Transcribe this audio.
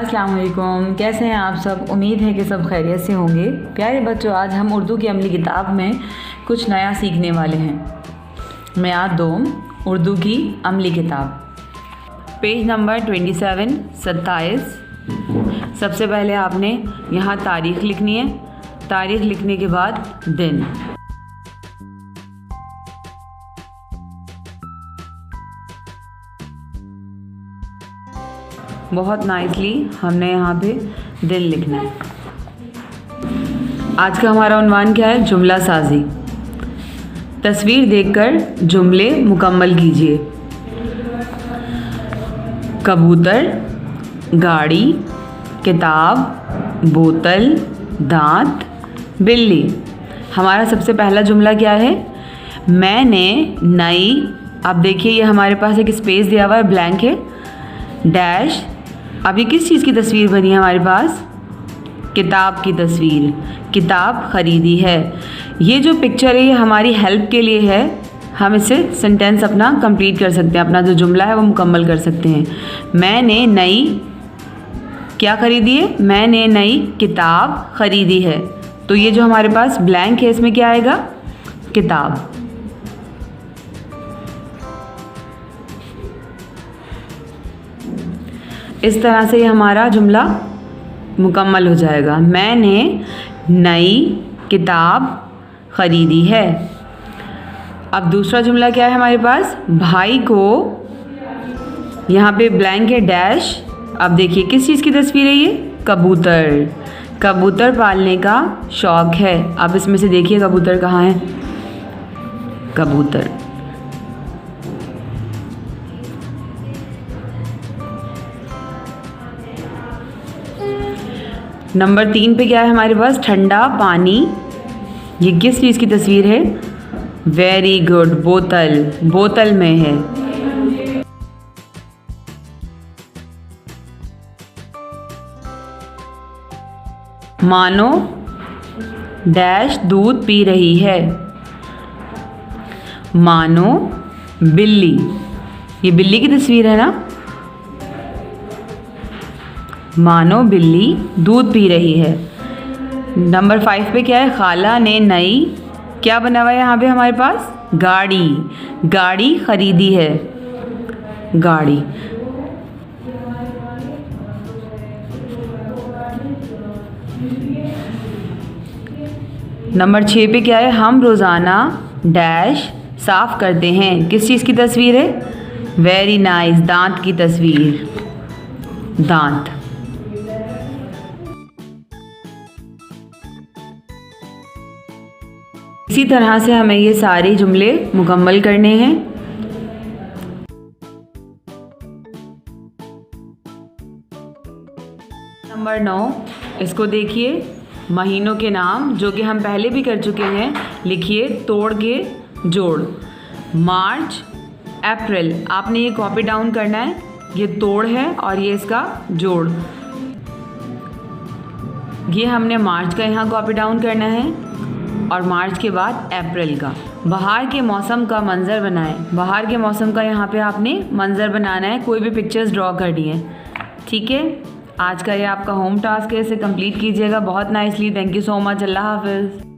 अस्सलाम वालेकुम, कैसे हैं आप सब। उम्मीद है कि सब खैरियत से होंगे। प्यारे बच्चों, आज हम उर्दू की अमली किताब में कुछ नया सीखने वाले हैं। मियाद दोम उर्दू की अमली किताब, पेज नंबर 27। सबसे पहले आपने यहाँ तारीख़ लिखनी है। तारीख़ लिखने के बाद दिन। बहुत नाइसली हमने यहाँ पे दिन लिखना है। आज का हमारा उन्वान क्या है? जुमला साजी। तस्वीर देखकर जुमले मुकम्मल कीजिए। कबूतर, गाड़ी, किताब, बोतल, दांत, बिल्ली। हमारा सबसे पहला जुमला क्या है? मैंने नई, अब देखिए ये हमारे पास एक स्पेस दिया हुआ है, ब्लैंक है, डैश। अब ये किस चीज़ की तस्वीर बनी है हमारे पास? किताब की तस्वीर। किताब ख़रीदी है। ये जो पिक्चर है ये हमारी हेल्प के लिए है। हम इससे सेंटेंस अपना कंप्लीट कर सकते हैं, अपना जो जुमला है वो मुकम्मल कर सकते हैं। मैंने नई क्या ख़रीदी है? मैंने नई किताब ख़रीदी है। तो ये जो हमारे पास ब्लैंक है इसमें क्या आएगा? किताब। इस तरह से ये हमारा जुमला मुकम्मल हो जाएगा। मैंने नई किताब ख़रीदी है। अब दूसरा जुमला क्या है हमारे पास? भाई को, यहाँ पे ब्लैंक है, डैश। अब देखिए किस चीज़ की तस्वीर है ये? कबूतर। कबूतर पालने का शौक़ है। अब इसमें से देखिए कबूतर कहाँ है? कबूतर। नंबर 3 पे क्या है हमारे पास? ठंडा पानी। ये किस चीज़ की तस्वीर है? वेरी गुड, बोतल। बोतल में है। मानो डैश दूध पी रही है। मानो बिल्ली, ये बिल्ली की तस्वीर है ना? मानो बिल्ली दूध पी रही है। नंबर 5 पे क्या है? खाला ने नई, क्या बना हुआ है यहाँ पे हमारे पास? गाड़ी। गाड़ी ख़रीदी है। गाड़ी। नंबर 6 पे क्या है? हम रोज़ाना डैश साफ़ करते हैं। किस चीज़ की तस्वीर है? वेरी नाइस, दांत की तस्वीर। दांत। इसी तरह से हमें ये सारे जुमले मुकम्मल करने हैं। नंबर 9, इसको देखिए, महीनों के नाम जो कि हम पहले भी कर चुके हैं, लिखिए तोड़ के जोड़। मार्च, अप्रैल। आपने ये कॉपी डाउन करना है। ये तोड़ है और ये इसका जोड़। ये हमने मार्च का यहाँ कॉपी डाउन करना है और मार्च के बाद अप्रैल का। बाहर के मौसम का मंज़र बनाएं। बाहर के मौसम का यहाँ पे आपने मंज़र बनाना है, कोई भी पिक्चर्स ड्रॉ करनी है। ठीक है, आज का ये आपका होम टास्क है, इसे कंप्लीट कीजिएगा बहुत nicely. Thank you so much. Allah हाफ़िज़।